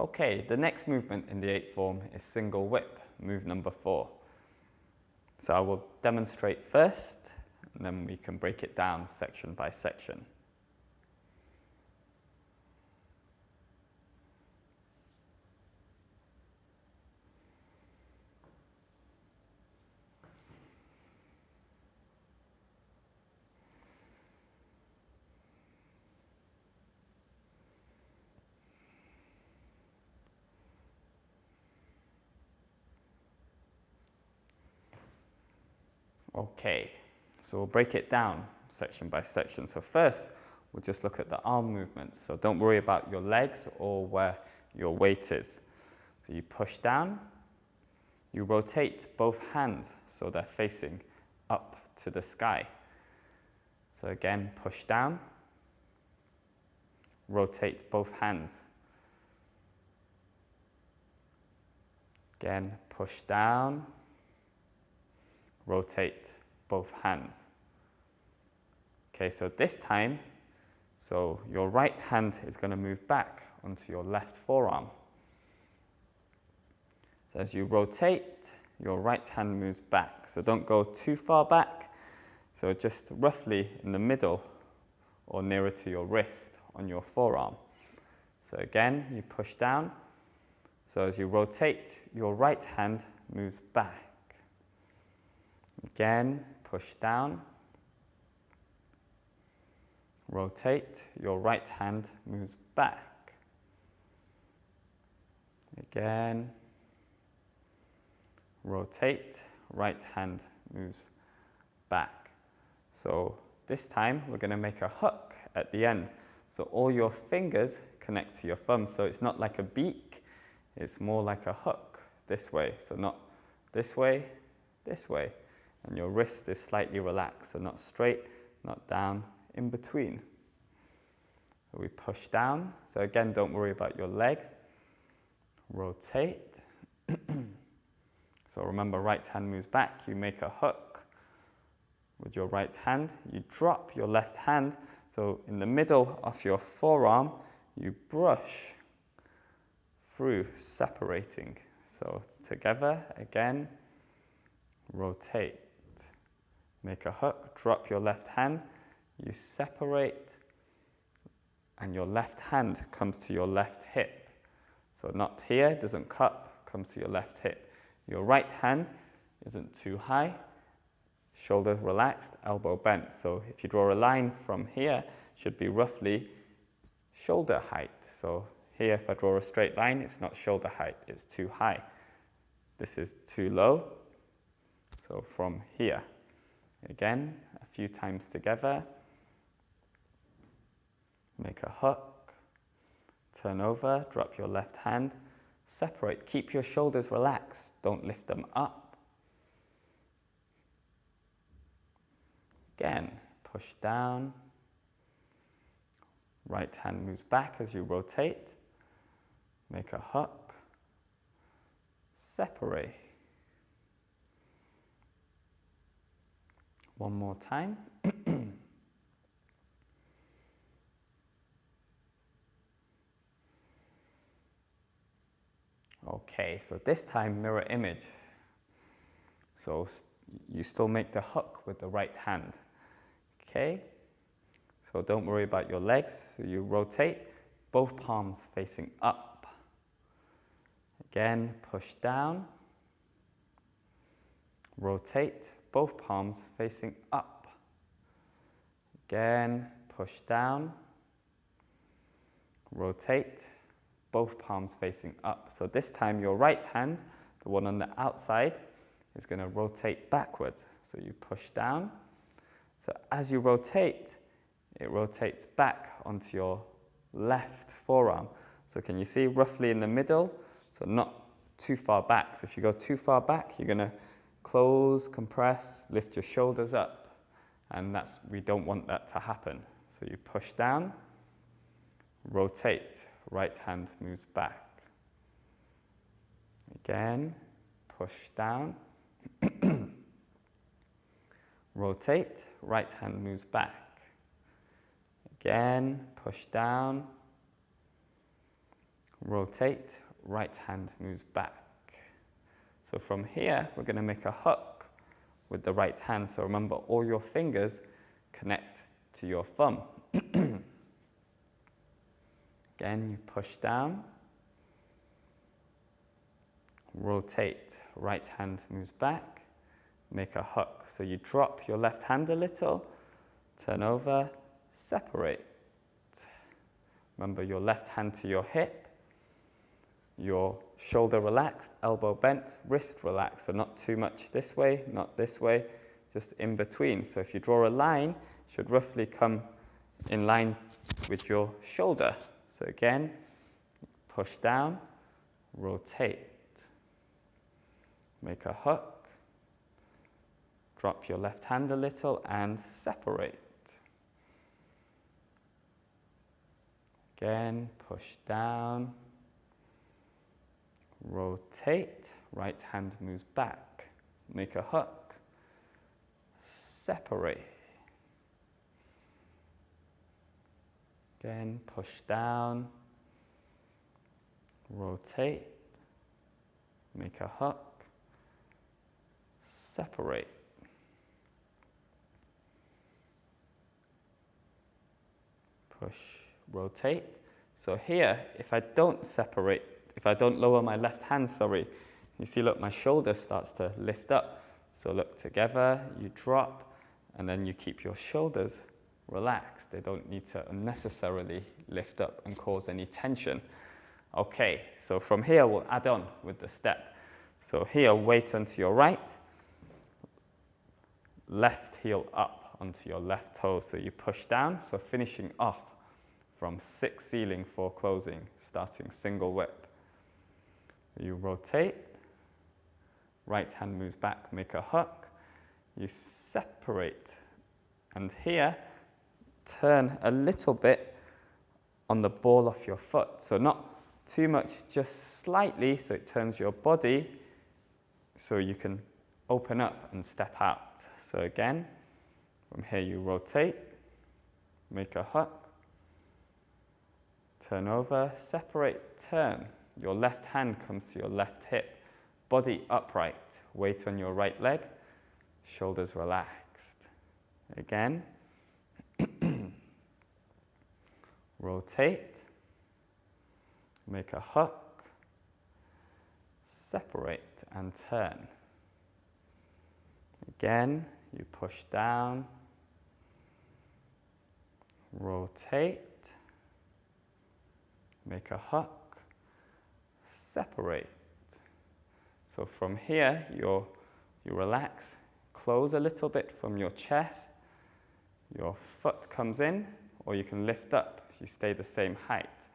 Okay, the next movement in the 8 form is single whip, move number 4. So I will demonstrate first, and then we can break it down section by section. Okay, so we'll break it down section by section. So first, we'll just look at the arm movements. So don't worry about your legs or where your weight is. So you push down, you rotate both hands so they're facing up to the sky. So again, push down, rotate both hands. Again, push down, rotate both hands. Okay, so this time, so your right hand is going to move back onto your left forearm. So as you rotate, your right hand moves back. So don't go too far back. So just roughly in the middle or nearer to your wrist on your forearm. So again, you push down. So as you rotate, your right hand moves back. Again, push down, rotate, your right hand moves back. Again, rotate, right hand moves back. So this time we're going to make a hook at the end. So all your fingers connect to your thumb. So it's not like a beak, it's more like a hook this way. So not this way, this way. And your wrist is slightly relaxed, so not straight, not down, in between. So we push down. So again, don't worry about your legs. Rotate. So remember, right hand moves back. You make a hook with your right hand. You drop your left hand. So in the middle of your forearm, you brush through, separating. So together, again, rotate. Make a hook, drop your left hand, you separate, and your left hand comes to your left hip. So not here, doesn't cup, comes to your left hip. Your right hand isn't too high, shoulder relaxed, elbow bent. So if you draw a line from here, it should be roughly shoulder height. So here, if I draw a straight line, it's not shoulder height, it's too high. This is too low. So from here. Again, a few times together. Make a hook, turn over, drop your left hand, separate. Keep your shoulders relaxed, don't lift them up. Again, push down. Right hand moves back as you rotate. Make a hook, separate. One more time. Okay, so this time mirror image. So you still make the hook with the right hand. Okay, so don't worry about your legs. So you rotate, both palms facing up. Again, push down. Rotate, both palms facing up. Again, push down. Rotate, both palms facing up. So this time your right hand, the one on the outside, is going to rotate backwards. So you push down. So as you rotate, it rotates back onto your left forearm. So can you see roughly in the middle? So not too far back. So if you go too far back, you're going to close, compress, lift your shoulders up. And we don't want that to happen. So you push down, rotate, right hand moves back. Again, push down, rotate, right hand moves back. Again, push down, rotate, right hand moves back. So from here, we're going to make a hook with the right hand. So remember, all your fingers connect to your thumb. Again, you push down, rotate, right hand moves back, make a hook. So you drop your left hand a little, turn over, separate. Remember your left hand to your hip, your shoulder relaxed, elbow bent, wrist relaxed. So not too much this way, not this way, just in between. So if you draw a line, it should roughly come in line with your shoulder. So again, push down, rotate, make a hook, drop your left hand a little and separate. Again, push down, rotate, right hand moves back, make a hook, separate. Again, push down, rotate, make a hook, separate. Push, rotate. So here, if I don't separate, if I don't lower my left hand, you see, look, my shoulder starts to lift up. So look, together, you drop, and then you keep your shoulders relaxed. They don't need to unnecessarily lift up and cause any tension. Okay, so from here, we'll add on with the step. So here, weight onto your right, left heel up onto your left toe. So you push down, so finishing off from 6 ceiling, 4 closing, starting single whip. You rotate, right hand moves back, make a hook, you separate, and here, turn a little bit on the ball of your foot. So not too much, just slightly, so it turns your body so you can open up and step out. So again, from here you rotate, make a hook, turn over, separate, turn. Your left hand comes to your left hip, body upright, weight on your right leg, shoulders relaxed. Again, rotate, make a hook, separate and turn. Again, you push down, rotate, make a hook, separate. So from here, you relax, close a little bit from your chest, your foot comes in, or you can lift up if you stay the same height.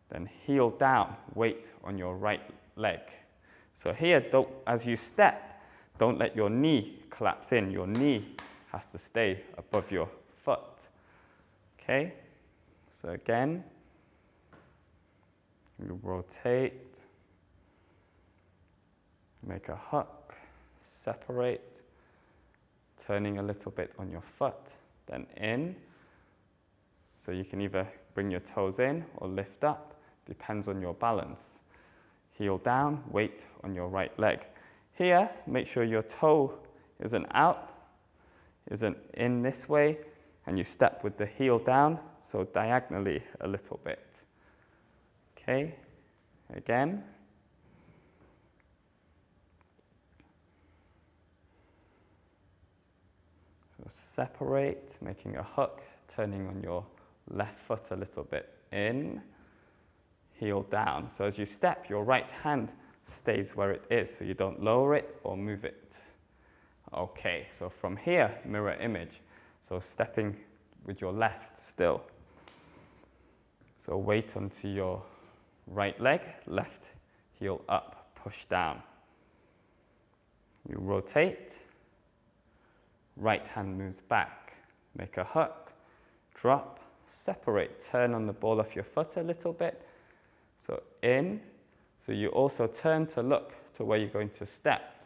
Then heel down, weight on your right leg. So here, as you step, don't let your knee collapse in. Your knee has to stay above your foot. Okay? So again, you rotate, make a hook, separate, turning a little bit on your foot, then in. So you can either bring your toes in or lift up, depends on your balance. Heel down, weight on your right leg. Here, make sure your toe isn't out, isn't in this way, and you step with the heel down, so diagonally a little bit. Okay, again. So separate, making a hook, turning on your left foot a little bit in, heel down. So as you step, your right hand stays where it is, so you don't lower it or move it. Okay, so from here, mirror image. So stepping with your left still. So weight onto your right leg, left heel up, push down. You rotate, right hand moves back, make a hook, drop, separate, turn on the ball of your foot a little bit. So in, so you also turn to look to where you're going to step,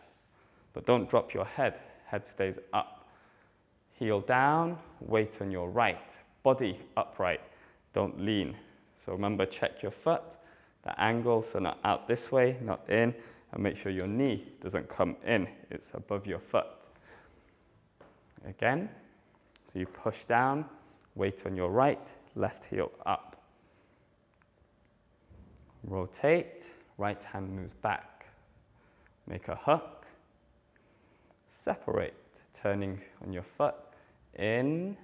but don't drop your head stays up. Heel down, weight on your right, body upright, don't lean. So remember, check your foot, the angle, so not out this way, not in, and make sure your knee doesn't come in, it's above your foot. Again, so you push down, weight on your right, left heel up. Rotate, right hand moves back. Make a hook, separate, turning on your foot, in,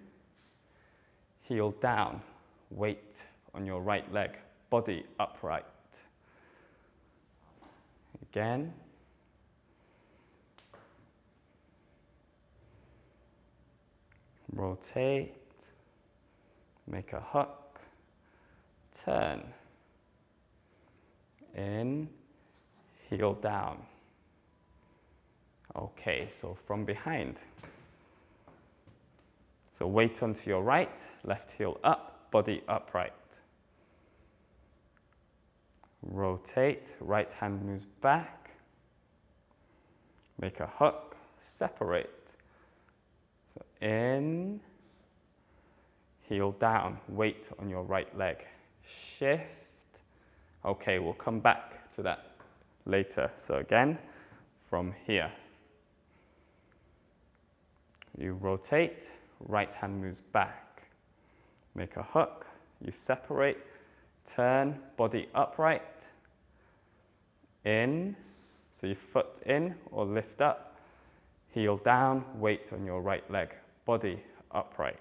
heel down, weight on your right leg, body upright. Again. Rotate, make a hook, turn, in, heel down. Okay, so from behind. So weight onto your right, left heel up, body upright. Rotate, right hand moves back. Make a hook, separate. So in, heel down, weight on your right leg. Shift. Okay, we'll come back to that later. So again, from here. You rotate, right hand moves back. Make a hook, you separate, turn, body upright. In, so you foot in or lift up. Heel down, weight on your right leg, body upright.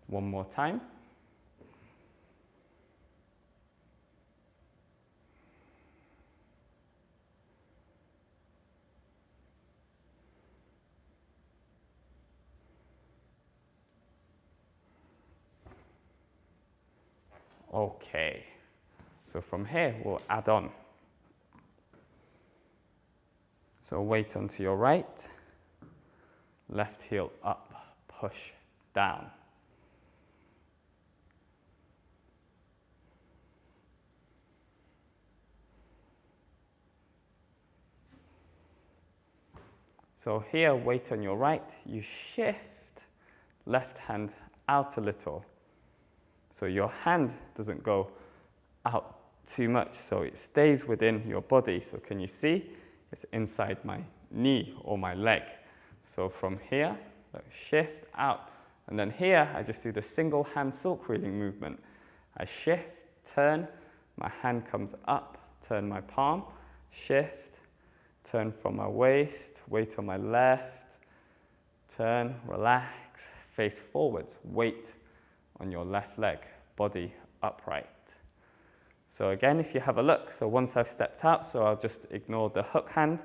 One more time. Okay, so from here we'll add on. So weight onto your right, left heel up, push down. So here, weight on your right, you shift left hand out a little. So your hand doesn't go out too much, so it stays within your body. So can you see? It's inside my knee or my leg. So from here, shift out. And then here, I just do the single hand silk reeling movement. I shift, turn, my hand comes up, turn my palm, shift, turn from my waist, weight on my left, turn, relax, face forwards, weight on your left leg, body upright. So again, if you have a look, so once I've stepped out, so I'll just ignore the hook hand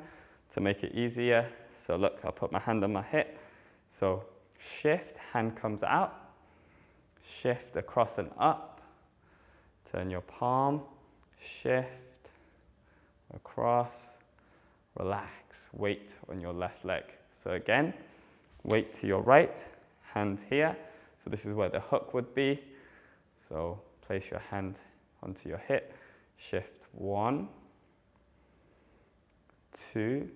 to make it easier. So look, I'll put my hand on my hip. So shift, hand comes out, shift across and up, turn your palm, shift, across, relax, weight on your left leg. So again, weight to your right, hand here. So this is where the hook would be. So place your hand onto your hip, shift 1, 2,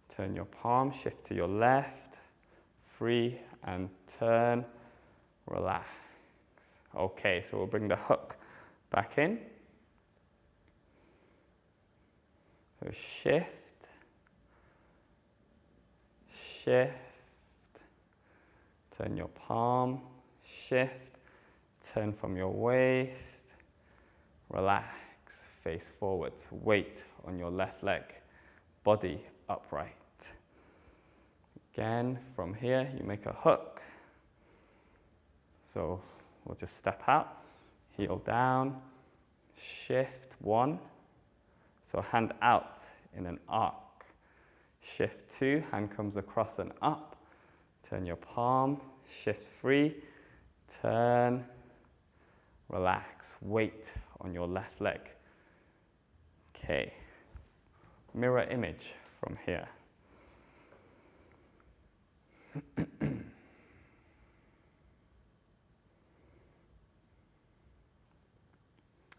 turn your palm, shift to your left, 3, and turn, relax. Okay, so we'll bring the hook back in. So shift, shift, turn your palm, shift, turn from your waist, relax, face forwards, weight on your left leg, body upright. Again, from here, you make a hook. So we'll just step out, heel down, shift 1. So hand out in an arc. Shift 2, hand comes across and up. Turn your palm, shift 3, turn, relax, weight on your left leg. Okay, mirror image from here.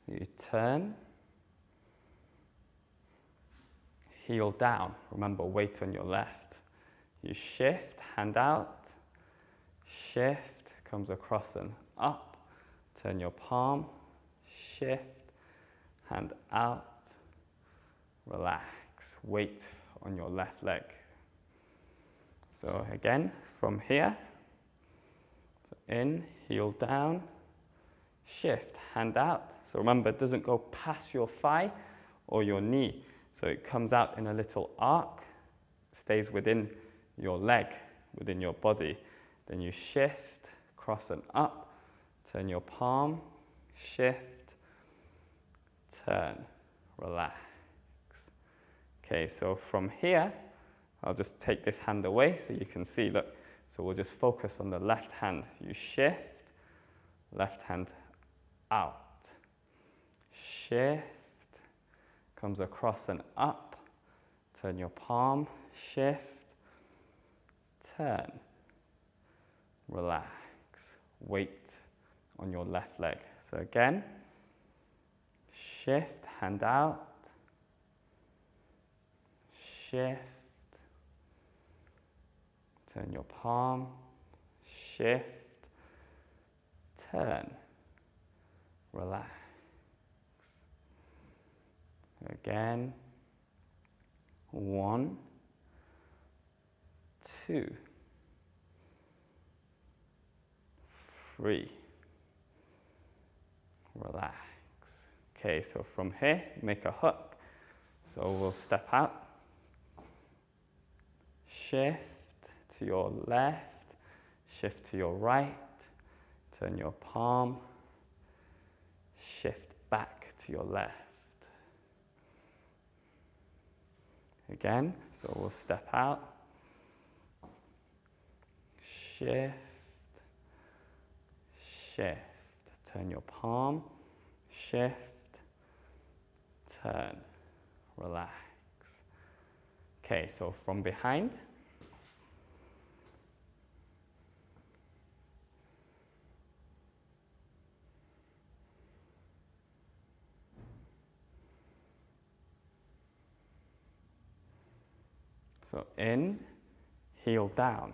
You turn, heel down, remember weight on your left. You shift, hand out, shift, comes across and up, turn your palm, shift, hand out, relax, weight on your left leg. So again, from here, so in, heel down, shift, hand out. So remember, it doesn't go past your thigh or your knee. So it comes out in a little arc, stays within your leg, within your body. Then you shift, cross and up, turn your palm, shift, turn, relax. Okay, so from here, I'll just take this hand away so you can see, look. So we'll just focus on the left hand. You shift, left hand out, shift, comes across and up, turn your palm, shift, turn, relax, weight on your left leg. So again, shift, hand out, shift, turn your palm, shift, turn, relax. Again, 1, 2, 3, relax. Okay, so from here, make a hook. So we'll step out, shift to your left, shift to your right, turn your palm, shift back to your left. Again, so we'll step out, shift, shift, turn your palm, shift, turn, relax. Okay, so from behind, so in, heel down,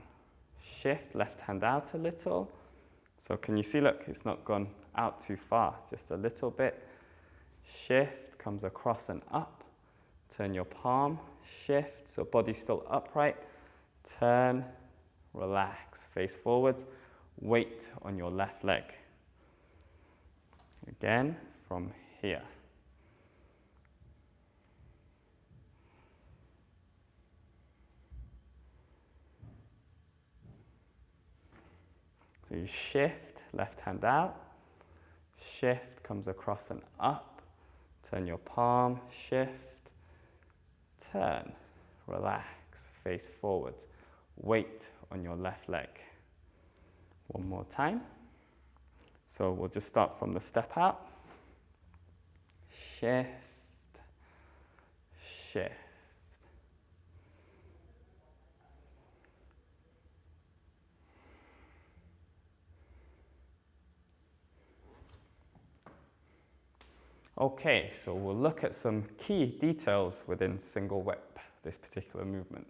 shift, left hand out a little. So can you see, look, it's not gone out too far, just a little bit. Shift, comes across and up. Turn your palm, shift, so body's still upright. Turn, relax, face forwards, weight on your left leg. Again, from here. So you shift, left hand out, shift, comes across and up, turn your palm, shift, turn, relax, face forwards, weight on your left leg. One more time. So we'll just start from the step out, shift, shift. Okay, so we'll look at some key details within single whip, this particular movement.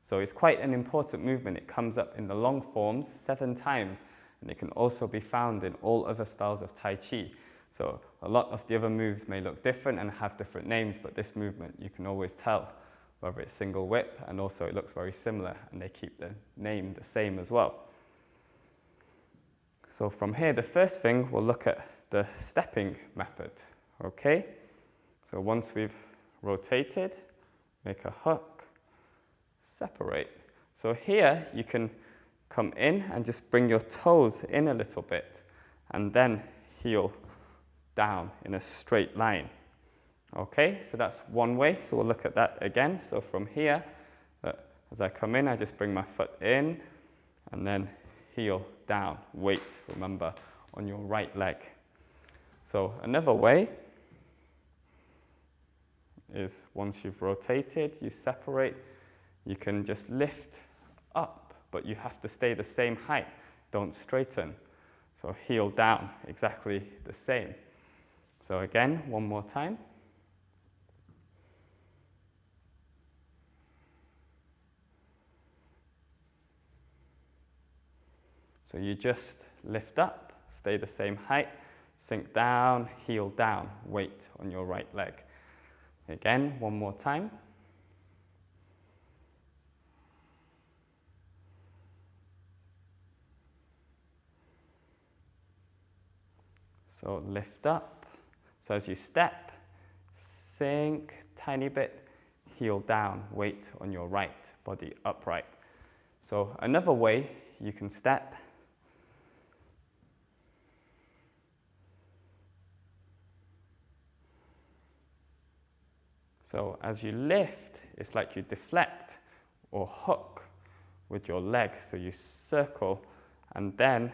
So it's quite an important movement. It comes up in the long forms 7 times, and it can also be found in all other styles of Tai Chi. So a lot of the other moves may look different and have different names, but this movement you can always tell whether it's single whip, and also it looks very similar, and they keep the name the same as well. So from here, the first thing, we'll look at the stepping method. Okay, so once we've rotated, make a hook, separate. So here you can come in and just bring your toes in a little bit and then heel down in a straight line. Okay, so that's one way, so we'll look at that again. So from here, as I come in, I just bring my foot in and then heel down, weight, remember, on your right leg. So another way is once you've rotated, you separate, you can just lift up, but you have to stay the same height. Don't straighten. So heel down, exactly the same. So again, one more time. So you just lift up, stay the same height, sink down, heel down, weight on your right leg. Again, one more time. So lift up. So as you step, sink tiny bit, heel down, weight on your right, body upright. So another way you can step. So as you lift, it's like you deflect or hook with your leg. So you circle and then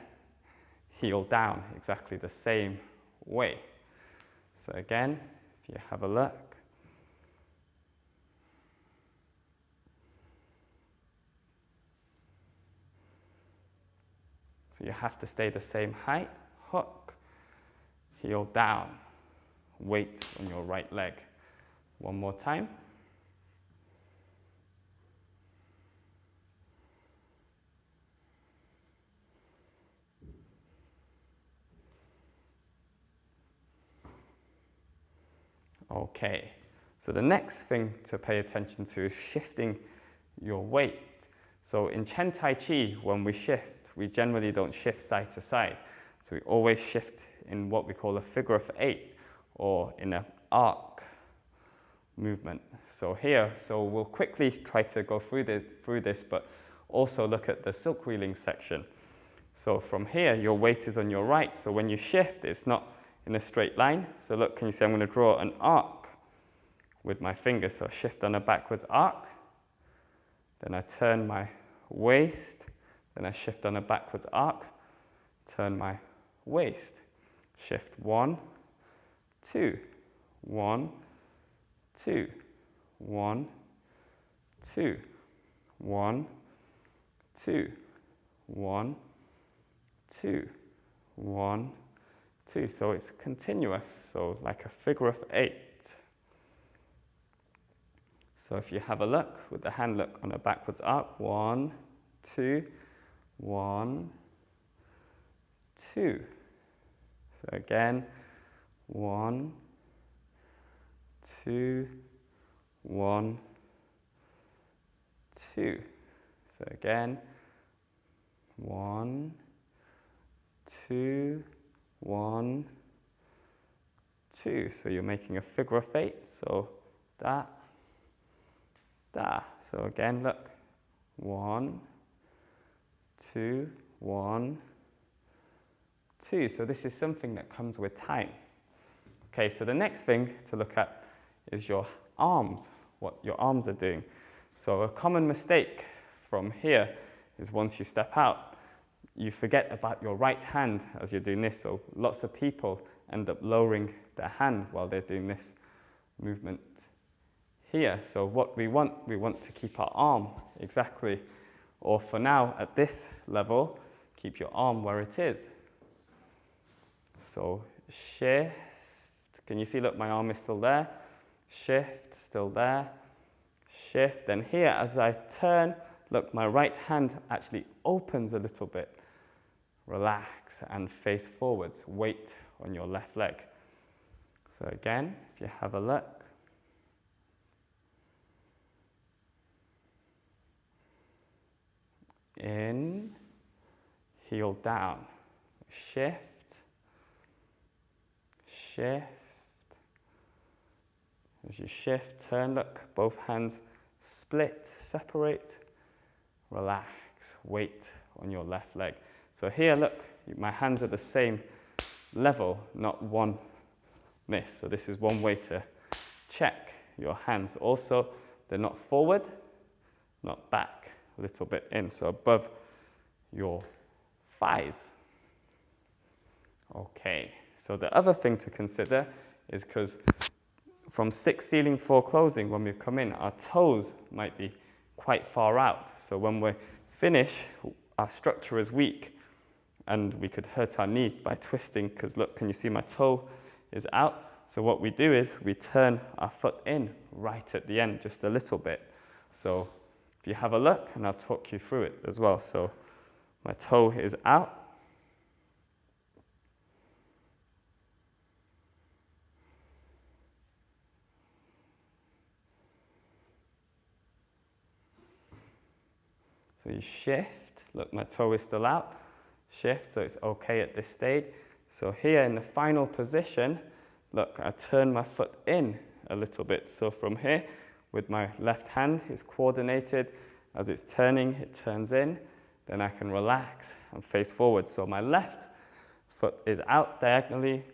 heel down, exactly the same way. So again, if you have a look. So you have to stay the same height, hook, heel down, weight on your right leg. One more time. Okay, so the next thing to pay attention to is shifting your weight. So in Chen Tai Chi, when we shift, we generally don't shift side to side. So we always shift in what we call a figure of 8 or in an arc movement. So here, so we'll quickly try to go through this, but also look at the silk wheeling section. So from here, your weight is on your right. So when you shift, it's not in a straight line. So look, can you see I'm going to draw an arc with my fingers. So shift on a backwards arc. Then I turn my waist. Then I shift on a backwards arc. Turn my waist. Shift 1, 2, 1, 2, 1, 2, 1, 2, 1, 2, 1, 2. So it's continuous, so like a figure of 8. So if you have a look with the hand, look on a backwards arc. 1, 2, 1, 2. So again, 1, 2, 1, 2. So again, 1, 2, 1, 2. So you're making a figure of 8. So that. So again, look. 1, 2, 1, 2. So this is something that comes with time. Okay, so the next thing to look at is your arms, what your arms are doing. So a common mistake from here is once you step out, you forget about your right hand as you're doing this. So lots of people end up lowering their hand while they're doing this movement here. So what we want to keep our arm exactly, or for now at this level, keep your arm where it is. So shift, can you see, look, my arm is still there. Shift, still there. Shift, and here as I turn, look, my right hand actually opens a little bit. Relax and face forwards, weight on your left leg. So again, if you have a look. In, heel down, shift, shift. As you shift, turn, look, both hands split, separate, relax, weight on your left leg. So here, look, my hands are the same level, not one miss. So this is one way to check your hands. Also, they're not forward, not back, a little bit in, so above your thighs. Okay, so the other thing to consider is because from 6 ceiling 4 closing, when we come in, our toes might be quite far out. So when we finish, our structure is weak and we could hurt our knee by twisting, because look, can you see my toe is out? So what we do is we turn our foot in right at the end, just a little bit. So if you have a look, and I'll talk you through it as well. So my toe is out. So you shift, look, my toe is still out, shift, so it's okay at this stage. So here in the final position, look, I turn my foot in a little bit. So from here, with my left hand, it's coordinated. As it's turning, it turns in. Then I can relax and face forward. So my left foot is out diagonally.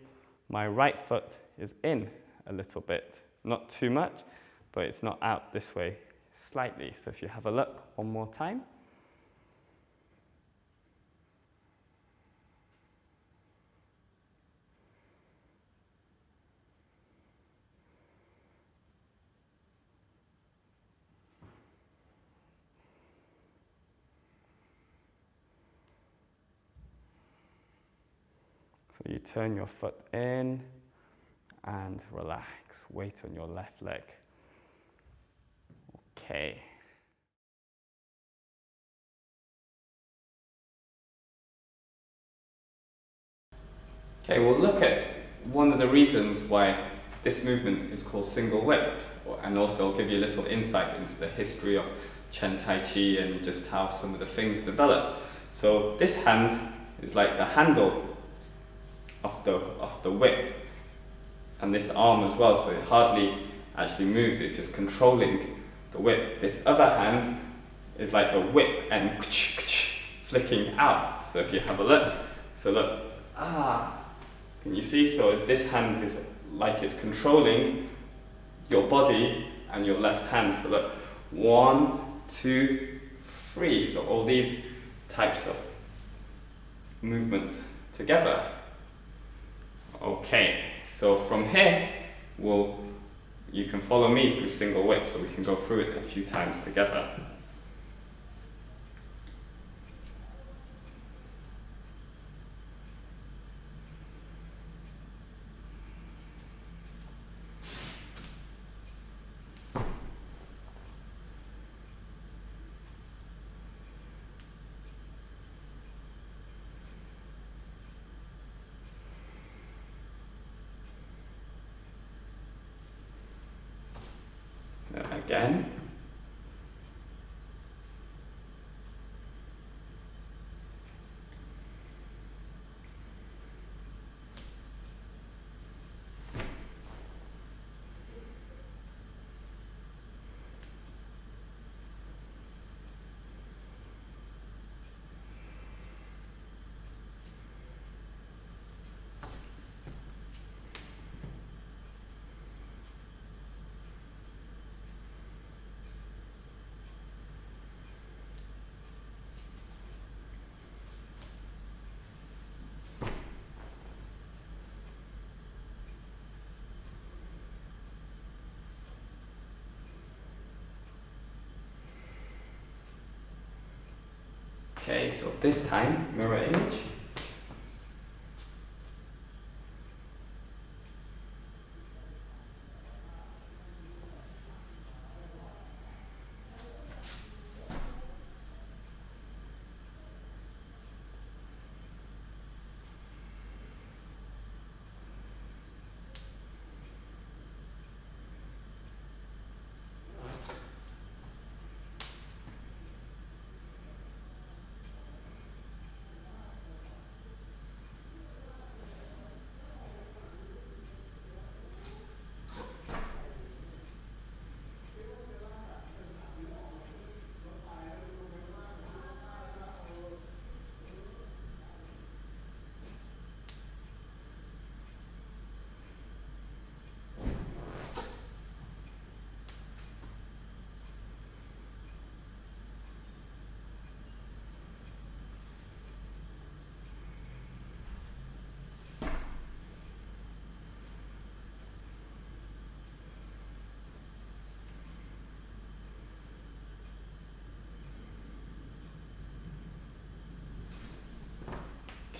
My right foot is in a little bit. Not too much, but it's not out this way, slightly. So if you have a look one more time. So you turn your foot in and relax. Weight on your left leg. Okay. Okay, we'll look at one of the reasons why this movement is called single whip, and also I'll give you a little insight into the history of Chen Tai Chi and just how some of the things develop. So this hand is like the handle of the whip, and this arm as well, so it hardly actually moves, it's just controlling the whip. This other hand is like the whip and flicking out. So if you have a look, so look, can you see? So this hand is like it's controlling your body and your left hand. So look, 1, 2, 3. So all these types of movements together. Okay, so from here, you can follow me through single whip, so we can go through it a few times together. Again. Okay, so this time, mirror image.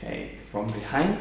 Okay, from behind.